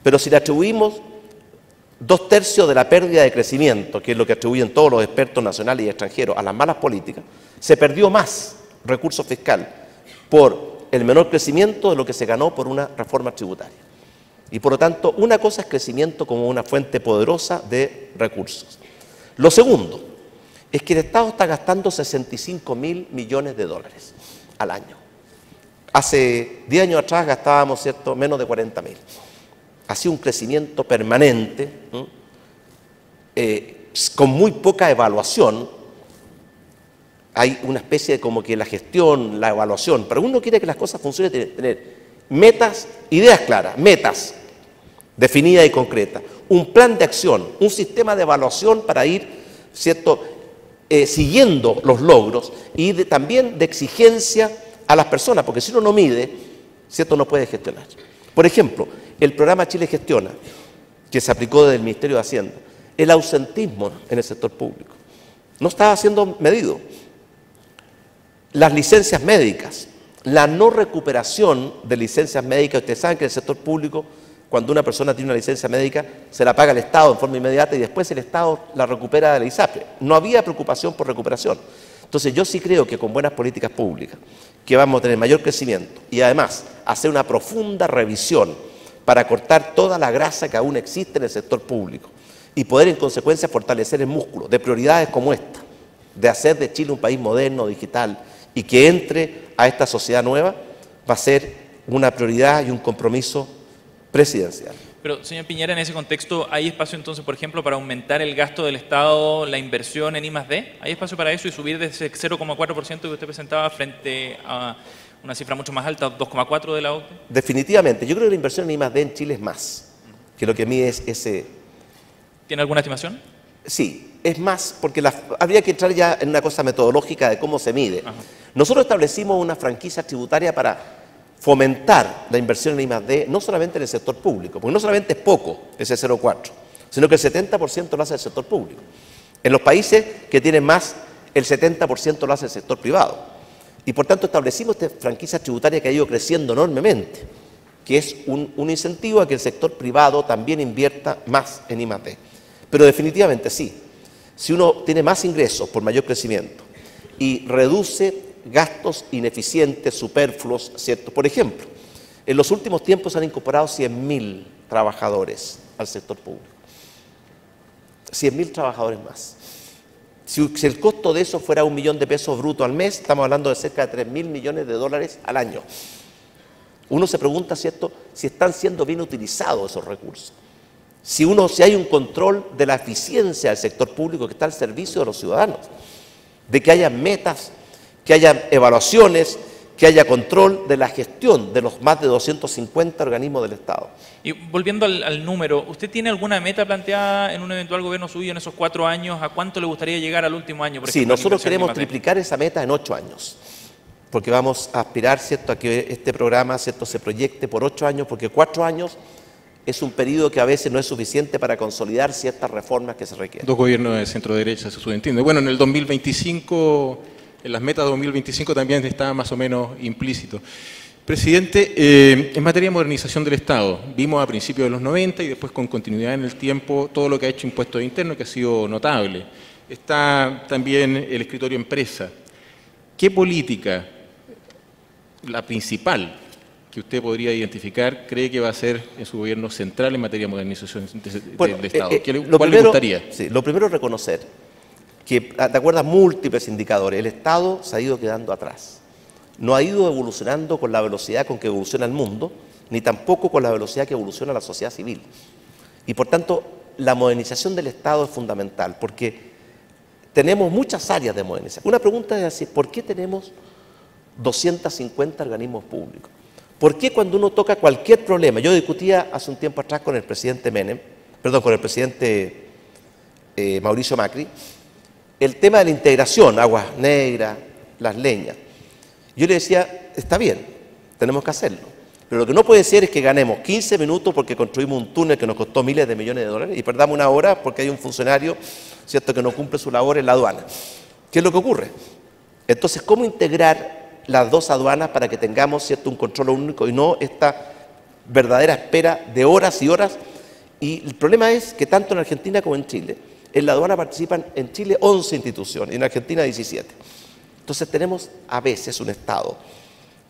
Pero si le atribuimos 2/3 de la pérdida de crecimiento, que es lo que atribuyen todos los expertos nacionales y extranjeros a las malas políticas, se perdió más recurso fiscal por el menor crecimiento de lo que se ganó por una reforma tributaria. Y por lo tanto, una cosa es crecimiento como una fuente poderosa de recursos. Lo segundo es que el Estado está gastando 65.000 millones de dólares al año. Hace 10 años atrás gastábamos, ¿cierto?, menos de 40.000. Ha sido un crecimiento permanente, con muy poca evaluación. Hay una especie de como que la gestión, la evaluación, pero uno quiere que las cosas funcionen, tiene que tener metas, ideas claras, metas definidas y concretas, un plan de acción, un sistema de evaluación para ir, ¿cierto?, siguiendo los logros y también de exigencia a las personas, porque si uno no mide, ¿cierto?, no puede gestionar. Por ejemplo, el programa Chile Gestiona, que se aplicó desde el Ministerio de Hacienda, el ausentismo en el sector público no estaba siendo medido. Las licencias médicas, la no recuperación de licencias médicas. Ustedes saben que en el sector público, cuando una persona tiene una licencia médica, se la paga el Estado en forma inmediata y después el Estado la recupera de la ISAPRE. No había preocupación por recuperación. Entonces yo sí creo que con buenas políticas públicas, que vamos a tener mayor crecimiento y además hacer una profunda revisión para cortar toda la grasa que aún existe en el sector público y poder en consecuencia fortalecer el músculo de prioridades como esta, de hacer de Chile un país moderno, digital y que entre a esta sociedad nueva, va a ser una prioridad y un compromiso presidencial. Pero, señor Piñera, en ese contexto, ¿hay espacio entonces, por ejemplo, para aumentar el gasto del Estado, la inversión en I+D? ¿Hay espacio para eso y subir de ese 0,4% que usted presentaba frente a una cifra mucho más alta, 2,4% de la OCDE? Definitivamente. Yo creo que la inversión en I+D en Chile es más que lo que mide es ese. ¿Tiene alguna estimación? Sí, es más, porque habría que entrar ya en una cosa metodológica de cómo se mide. Ajá. Nosotros establecimos una franquicia tributaria para fomentar la inversión en I+D, no solamente en el sector público, porque no solamente es poco ese 0,4%, sino que el 70% lo hace el sector público. En los países que tienen más, el 70% lo hace el sector privado. Y por tanto establecimos esta franquicia tributaria que ha ido creciendo enormemente, que es un incentivo a que el sector privado también invierta más en I+D. Pero definitivamente sí, si uno tiene más ingresos por mayor crecimiento y reduce gastos ineficientes, superfluos, ¿cierto? Por ejemplo, en los últimos tiempos se han incorporado 100.000 trabajadores al sector público. 100.000 trabajadores más. Si el costo de eso fuera $1 millón de pesos bruto al mes, estamos hablando de cerca de 3.000 millones de dólares al año. Uno se pregunta, ¿cierto?, si están siendo bien utilizados esos recursos. Si hay un control de la eficiencia del sector público que está al servicio de los ciudadanos, de que haya metas, que haya evaluaciones, que haya control de la gestión de los más de 250 organismos del Estado. Y volviendo al número, ¿usted tiene alguna meta planteada en un eventual gobierno suyo en esos 4 años? ¿A cuánto le gustaría llegar al último año? Por Sí, ejemplo, nosotros queremos triplicar esa meta en 8 años, porque vamos a aspirar, ¿cierto?, a que este programa, ¿cierto?, se proyecte por 8 años, porque 4 años es un periodo que a veces no es suficiente para consolidar ciertas reformas que se requieren. 2 gobiernos de centro-derecha, se subentiende. Bueno, en el 2025 en las metas de 2025 también está más o menos implícito. Presidente, en materia de modernización del Estado, vimos a principios de los 90 y después con continuidad en el tiempo todo lo que ha hecho Impuestos Internos, que ha sido notable. Está también el escritorio empresa. ¿Qué política, la principal, que usted podría identificar, cree que va a ser en su gobierno central en materia de modernización del Estado? ¿Cuál le gustaría? Sí, lo primero es reconocer que, de acuerdo a múltiples indicadores, el Estado se ha ido quedando atrás. No ha ido evolucionando con la velocidad con que evoluciona el mundo, ni tampoco con la velocidad que evoluciona la sociedad civil. Y por tanto, la modernización del Estado es fundamental, porque tenemos muchas áreas de modernización. Una pregunta es así, ¿por qué tenemos 250 organismos públicos? ¿Por qué cuando uno toca cualquier problema? Yo discutía hace un tiempo atrás con el presidente Mauricio Macri, el tema de la integración, Aguas Negras, Las Leñas. Yo le decía, está bien, tenemos que hacerlo, pero lo que no puede ser es que ganemos 15 minutos porque construimos un túnel que nos costó miles de millones de dólares y perdamos una hora porque hay un funcionario, ¿cierto?, que no cumple su labor en la aduana. ¿Qué es lo que ocurre? Entonces, ¿cómo integrar las dos aduanas para que tengamos, ¿cierto?, un control único y no esta verdadera espera de horas y horas? Y el problema es que tanto en Argentina como en Chile, en la aduana participan en Chile 11 instituciones y en Argentina 17. Entonces tenemos a veces un Estado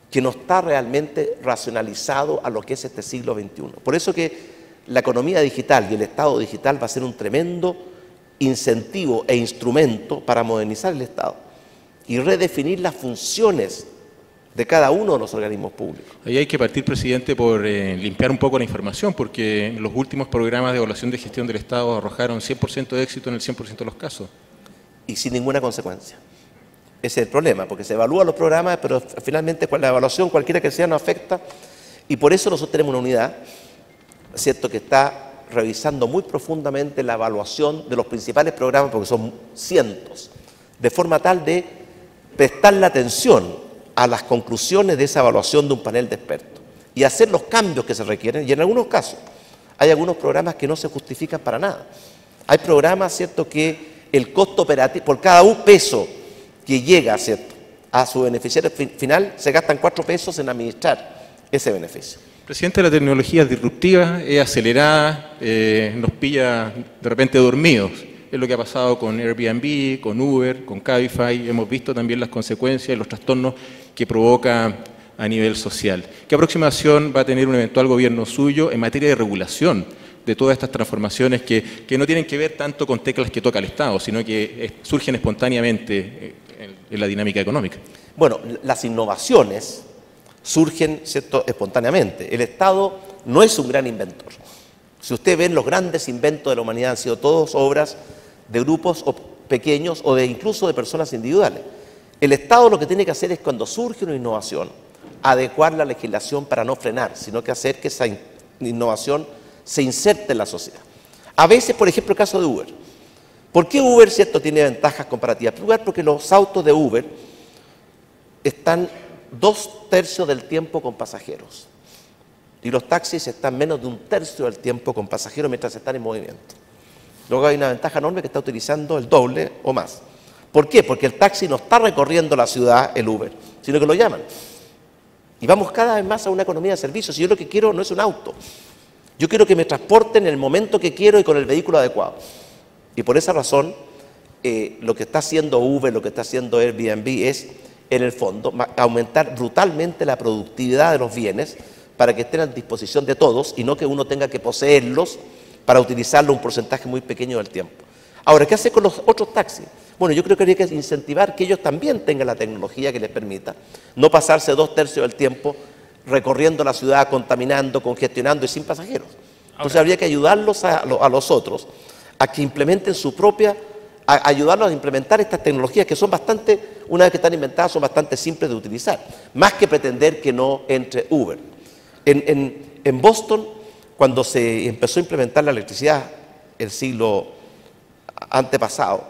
que no está realmente racionalizado a lo que es este siglo XXI. Por eso que la economía digital y el Estado digital va a ser un tremendo incentivo e instrumento para modernizar el Estado y redefinir las funciones de cada uno de los organismos públicos. Ahí hay que partir, presidente, por limpiar un poco la información, porque los últimos programas de evaluación de gestión del Estado arrojaron 100% de éxito en el 100% de los casos. Y sin ninguna consecuencia. Ese es el problema, porque se evalúan los programas, pero finalmente la evaluación, cualquiera que sea, no afecta. Y por eso nosotros tenemos una unidad, ¿cierto?, que está revisando muy profundamente la evaluación de los principales programas, porque son cientos, de forma tal de prestarle atención a las conclusiones de esa evaluación de un panel de expertos y hacer los cambios que se requieren. Y en algunos casos hay algunos programas que no se justifican para nada. Hay programas, ¿cierto?, que el costo operativo, por cada un peso que llega, ¿cierto?, a su beneficiario final, se gastan 4 pesos en administrar ese beneficio. Presidente, la tecnología es disruptiva, es acelerada, nos pilla de repente dormidos. Es lo que ha pasado con Airbnb, con Uber, con Cabify. Hemos visto también las consecuencias y los trastornos que provoca a nivel social. ¿Qué aproximación va a tener un eventual gobierno suyo en materia de regulación de todas estas transformaciones que no tienen que ver tanto con teclas que toca el Estado, sino que surgen espontáneamente en la dinámica económica? Bueno, las innovaciones surgen, ¿cierto?, espontáneamente. El Estado no es un gran inventor. Si usted ve, los grandes inventos de la humanidad han sido todos obras de grupos pequeños o incluso de personas individuales. El Estado lo que tiene que hacer es, cuando surge una innovación, adecuar la legislación para no frenar, sino que hacer que esa innovación se inserte en la sociedad. A veces, por ejemplo, el caso de Uber. ¿Por qué Uber, cierto, tiene ventajas comparativas? En primer lugar, porque los autos de Uber están 2/3 del tiempo con pasajeros y los taxis están menos de 1/3 del tiempo con pasajeros mientras están en movimiento. Luego hay una ventaja enorme que está utilizando el doble o más. ¿Por qué? Porque el taxi no está recorriendo la ciudad, el Uber, sino que lo llaman. Y vamos cada vez más a una economía de servicios. Y yo lo que quiero no es un auto. Yo quiero que me transporten en el momento que quiero y con el vehículo adecuado. Y por esa razón, lo que está haciendo Uber, lo que está haciendo Airbnb es, en el fondo, aumentar brutalmente la productividad de los bienes para que estén a disposición de todos y no que uno tenga que poseerlos para utilizarlo un porcentaje muy pequeño del tiempo. Ahora, ¿qué hacer con los otros taxis? Bueno, yo creo que habría que incentivar que ellos también tengan la tecnología que les permita no pasarse 2/3 del tiempo recorriendo la ciudad, contaminando, congestionando y sin pasajeros. Entonces habría que ayudarlos a los otros a que implementen su propia, ayudarlos a implementar estas tecnologías que son bastante, una vez que están inventadas, son bastante simples de utilizar, más que pretender que no entre Uber. En Boston, cuando se empezó a implementar la electricidad el siglo antepasado,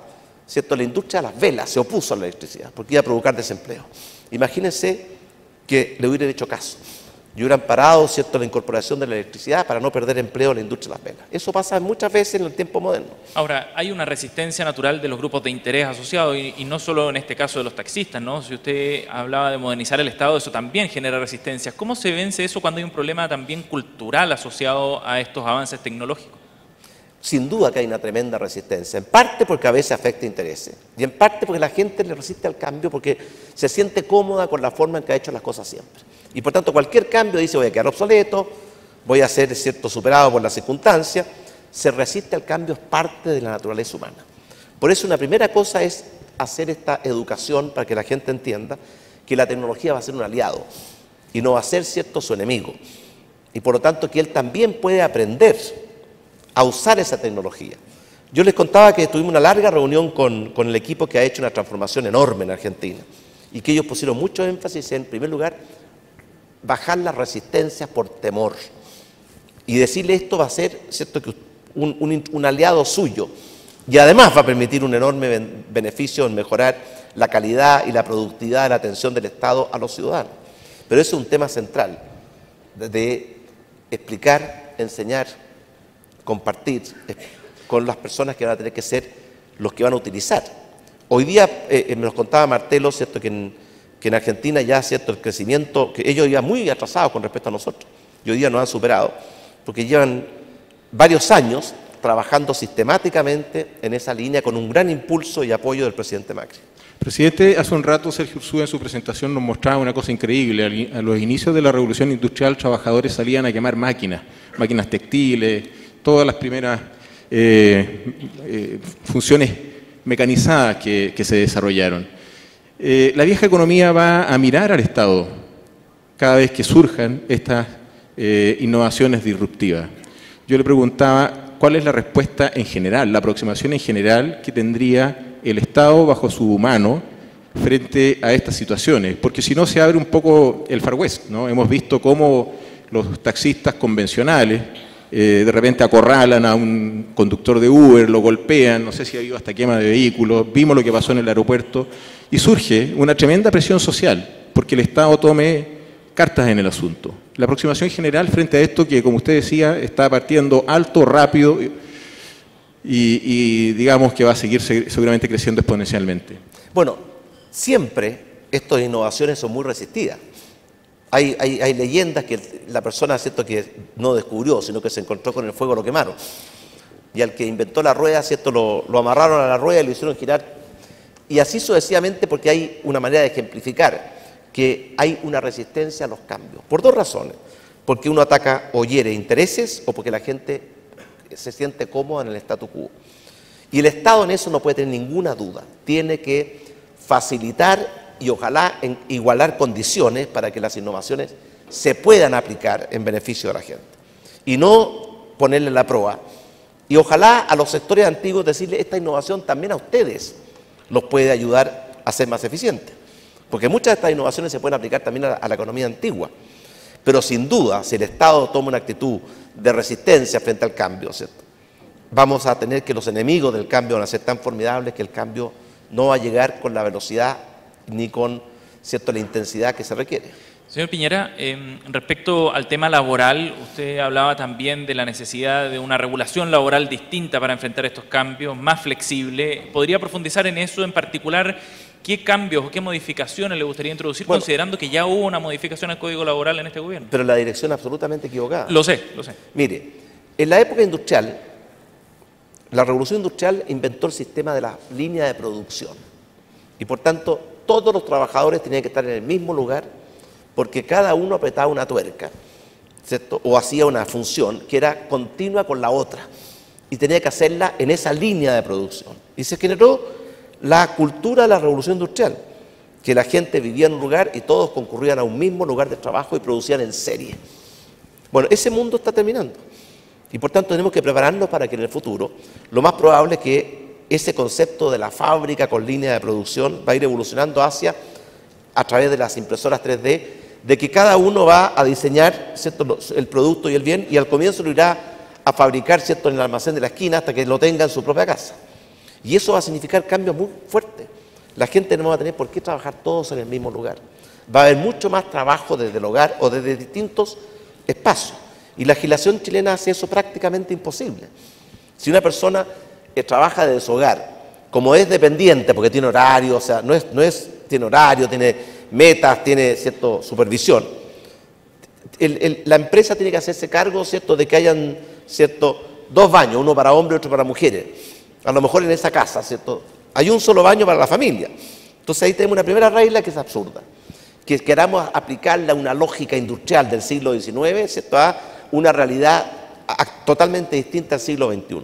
¿cierto?, la industria de las velas se opuso a la electricidad porque iba a provocar desempleo. Imagínense que le hubieran hecho caso. y hubieran parado, ¿cierto?, la incorporación de la electricidad para no perder empleo en la industria de las velas. Eso pasa muchas veces en el tiempo moderno. Ahora, hay una resistencia natural de los grupos de interés asociados y no solo en este caso de los taxistas, ¿no? Si usted hablaba de modernizar el Estado, eso también genera resistencias. ¿Cómo se vence eso cuando hay un problema también cultural asociado a estos avances tecnológicos? Sin duda que hay una tremenda resistencia, en parte porque a veces afecta intereses y en parte porque la gente le resiste al cambio porque se siente cómoda con la forma en que ha hecho las cosas siempre. Y por tanto cualquier cambio dice voy a quedar obsoleto, voy a ser, ¿cierto?, superado por las circunstancias. Se resiste al cambio, es parte de la naturaleza humana. Por eso una primera cosa es hacer esta educación para que la gente entienda que la tecnología va a ser un aliado y no va a ser, ¿cierto?, su enemigo. Y por lo tanto que él también puede aprender a usar esa tecnología. Yo les contaba que tuvimos una larga reunión con el equipo que ha hecho una transformación enorme en Argentina y que ellos pusieron mucho énfasis en primer lugar, bajar las resistencias por temor y decirle esto va a ser, ¿cierto?, que un aliado suyo y además va a permitir un enorme beneficio en mejorar la calidad y la productividad de la atención del Estado a los ciudadanos. Pero eso es un tema central de explicar, enseñar, compartir con las personas que van a tener que ser los que van a utilizar. Hoy día, me nos contaba Martelo, ¿cierto?, que en Argentina ya, ¿cierto?, el crecimiento, que ellos iban muy atrasados con respecto a nosotros, y hoy día nos han superado, porque llevan varios años trabajando sistemáticamente en esa línea con un gran impulso y apoyo del presidente Macri. Presidente, hace un rato Sergio Ursúa en su presentación nos mostraba una cosa increíble. A los inicios de la revolución industrial, trabajadores salían a quemar máquinas textiles, todas las primeras funciones mecanizadas que se desarrollaron. La vieja economía va a mirar al Estado cada vez que surjan estas innovaciones disruptivas. Yo le preguntaba cuál es la respuesta en general, la aproximación en general que tendría el Estado bajo su mano frente a estas situaciones, porque si no se abre un poco el Far West, ¿no? Hemos visto cómo los taxistas convencionales de repente acorralan a un conductor de Uber, lo golpean, no sé si ha habido hasta quema de vehículos, vimos lo que pasó en el aeropuerto, y surge una tremenda presión social, porque el Estado tome cartas en el asunto. La aproximación general frente a esto que, como usted decía, está partiendo alto, rápido, y digamos que va a seguir seguramente creciendo exponencialmente. Bueno, siempre estas innovaciones son muy resistidas. Hay leyendas que la persona, ¿cierto?, que no descubrió, sino que se encontró con el fuego, lo quemaron. Y al que inventó la rueda, ¿cierto?, lo amarraron a la rueda y lo hicieron girar. Y así sucesivamente, porque hay una manera de ejemplificar que hay una resistencia a los cambios. Por dos razones. Porque uno ataca o hiere intereses o porque la gente se siente cómoda en el statu quo. Y el Estado en eso no puede tener ninguna duda. Tiene que facilitar y ojalá igualar condiciones para que las innovaciones se puedan aplicar en beneficio de la gente. Y no ponerle la proa. Y ojalá a los sectores antiguos decirle esta innovación también a ustedes los puede ayudar a ser más eficientes. Porque muchas de estas innovaciones se pueden aplicar también a la economía antigua. Pero sin duda, si el Estado toma una actitud de resistencia frente al cambio, ¿cierto?, vamos a tener que los enemigos del cambio van a ser tan formidables que el cambio no va a llegar con la velocidad ni con, ¿cierto?, la intensidad que se requiere. Señor Piñera, respecto al tema laboral, usted hablaba también de la necesidad de una regulación laboral distinta para enfrentar estos cambios, más flexible. ¿Podría profundizar en eso en particular? ¿Qué cambios o qué modificaciones le gustaría introducir, considerando que ya hubo una modificación al Código Laboral en este gobierno? Pero la dirección absolutamente equivocada. Lo sé, lo sé. Mire, en la época industrial, la revolución industrial inventó el sistema de la línea de producción. Y por tanto, todos los trabajadores tenían que estar en el mismo lugar porque cada uno apretaba una tuerca, ¿cierto?, o hacía una función que era continua con la otra y tenía que hacerla en esa línea de producción. Y se generó la cultura de la revolución industrial, que la gente vivía en un lugar y todos concurrían a un mismo lugar de trabajo y producían en serie. Bueno, ese mundo está terminando y por tanto tenemos que prepararnos para que en el futuro lo más probable es que ese concepto de la fábrica con línea de producción va a ir evolucionando hacia, a través de las impresoras 3D, de que cada uno va a diseñar, ¿cierto?, el producto y el bien, y al comienzo lo irá a fabricar, ¿cierto?, en el almacén de la esquina hasta que lo tenga en su propia casa. Y eso va a significar cambios muy fuertes. La gente no va a tener por qué trabajar todos en el mismo lugar. va a haber mucho más trabajo desde el hogar o desde distintos espacios. Y la legislación chilena hace eso prácticamente imposible. Si una persona trabaja desde su hogar, como es dependiente, porque tiene horario, o sea, tiene horario, tiene metas, tiene cierta supervisión, la empresa tiene que hacerse cargo, ¿cierto?, de que hayan, ¿cierto?, 2 baños, uno para hombres y otro para mujeres. A lo mejor en esa casa, ¿cierto?, hay un solo baño para la familia. Entonces ahí tenemos una primera regla que es absurda, que queramos aplicarle a una lógica industrial del siglo XIX, ¿cierto?, a una realidad totalmente distinta al siglo XXI.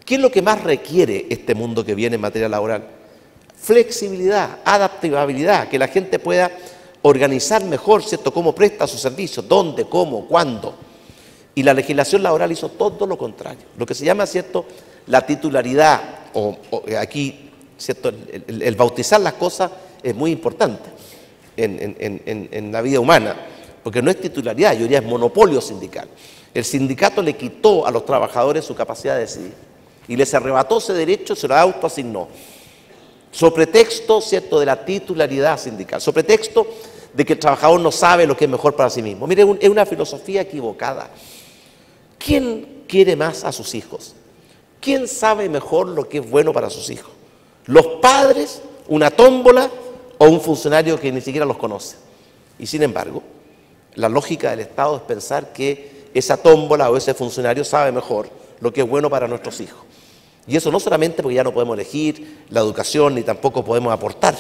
¿Qué es lo que más requiere este mundo que viene en materia laboral? Flexibilidad, adaptabilidad, que la gente pueda organizar mejor, ¿cierto?, cómo presta sus servicios, dónde, cómo, cuándo. Y la legislación laboral hizo todo lo contrario. Lo que se llama, ¿cierto?, la titularidad, o aquí, ¿cierto?, el bautizar las cosas es muy importante en la vida humana, porque no es titularidad, yo diría es monopolio sindical. El sindicato le quitó a los trabajadores su capacidad de decidir y les arrebató ese derecho, se lo autoasignó. Sobre pretexto, ¿cierto?, de la titularidad sindical, sobre pretexto de que el trabajador no sabe lo que es mejor para sí mismo. Mire, es una filosofía equivocada. ¿Quién quiere más a sus hijos? ¿Quién sabe mejor lo que es bueno para sus hijos? ¿Los padres, una tómbola o un funcionario que ni siquiera los conoce? Y sin embargo, la lógica del Estado es pensar que esa tómbola o ese funcionario sabe mejor lo que es bueno para nuestros hijos. Y eso no solamente porque ya no podemos elegir la educación ni tampoco podemos aportar.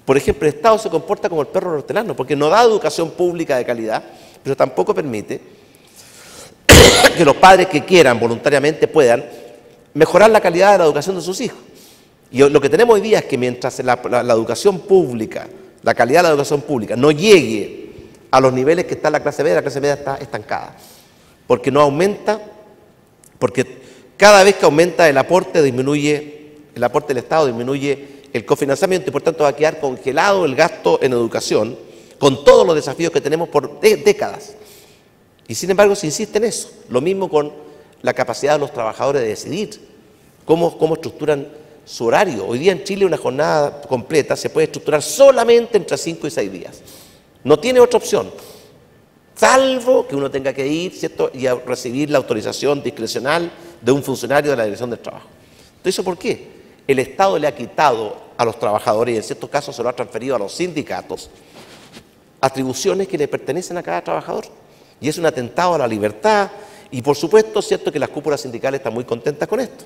Por ejemplo, el Estado se comporta como el perro del hortelano porque no da educación pública de calidad, pero tampoco permite que los padres que quieran voluntariamente puedan mejorar la calidad de la educación de sus hijos. Y lo que tenemos hoy día es que mientras la educación pública, la calidad de la educación pública no llegue a los niveles que está la clase media está estancada. Porque no aumenta, porque cada vez que aumenta el aporte el aporte del Estado disminuye el cofinanciamiento y por tanto va a quedar congelado el gasto en educación con todos los desafíos que tenemos por décadas. Y sin embargo se insiste en eso. Lo mismo con la capacidad de los trabajadores de decidir cómo estructuran su horario. Hoy día en Chile una jornada completa se puede estructurar solamente entre 5 y 6 días. No tiene otra opción, salvo que uno tenga que ir, ¿cierto?, y a recibir la autorización discrecional de un funcionario de la Dirección del Trabajo. Entonces, ¿eso por qué? El Estado le ha quitado a los trabajadores y en ciertos casos se lo ha transferido a los sindicatos atribuciones que le pertenecen a cada trabajador. Y es un atentado a la libertad y por supuesto es cierto que las cúpulas sindicales están muy contentas con esto,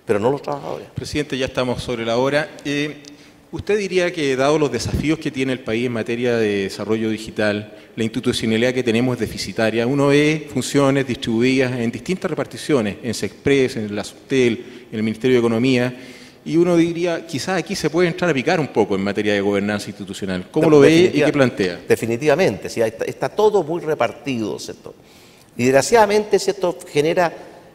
pero no los trabajadores. Presidente, ya estamos sobre la hora. ¿Usted diría que, dado los desafíos que tiene el país en materia de desarrollo digital, la institucionalidad que tenemos es deficitaria? Uno ve funciones distribuidas en distintas reparticiones, en Sexpress, en la Subtel, en el Ministerio de Economía, y uno diría, quizás aquí se puede entrar a picar un poco en materia de gobernanza institucional. ¿Cómo lo ve y qué plantea? Definitivamente, sí, está todo muy repartido, ¿cierto? Y desgraciadamente, ¿cierto?, genera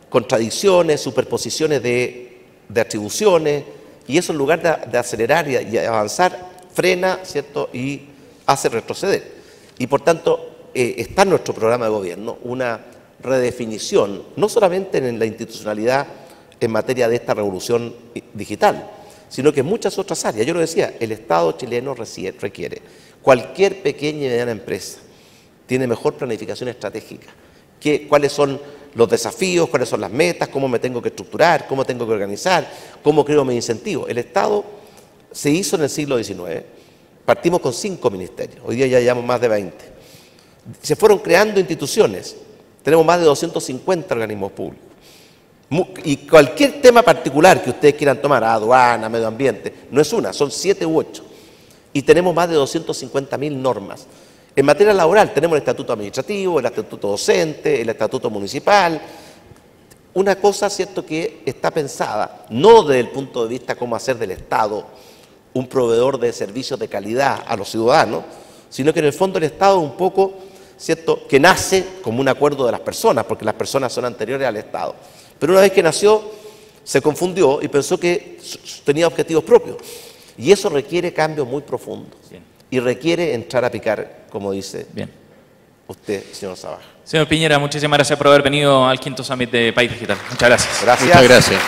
contradicciones, superposiciones de atribuciones, y eso en lugar de acelerar y avanzar, frena, ¿cierto?, y hace retroceder. Y por tanto, está en nuestro programa de gobierno una redefinición, no solamente en la institucionalidad en materia de esta revolución digital, sino que en muchas otras áreas. Yo lo decía, el Estado chileno requiere, cualquier pequeña y mediana empresa tiene mejor planificación estratégica, cuáles son los desafíos, cuáles son las metas, cómo me tengo que estructurar, cómo tengo que organizar, cómo creo mis incentivos. El Estado se hizo en el siglo XIX, partimos con 5 ministerios, hoy día ya llevamos más de 20. Se fueron creando instituciones, tenemos más de 250 organismos públicos. Y cualquier tema particular que ustedes quieran tomar, aduana, medio ambiente, no es una, son 7 u 8. Y tenemos más de 250.000 normas. En materia laboral tenemos el estatuto administrativo, el estatuto docente, el estatuto municipal. Una cosa, cierto, que está pensada, no desde el punto de vista cómo hacer del Estado un proveedor de servicios de calidad a los ciudadanos, sino que en el fondo el Estado un poco, cierto, que nace como un acuerdo de las personas, porque las personas son anteriores al Estado. Pero una vez que nació, se confundió y pensó que tenía objetivos propios. Y eso requiere cambios muy profundos. Bien. Y requiere entrar a picar, como dice usted, señor Sabaja. Señor Piñera, muchísimas gracias por haber venido al 5º Summit de País Digital. Muchas gracias. Muchas gracias.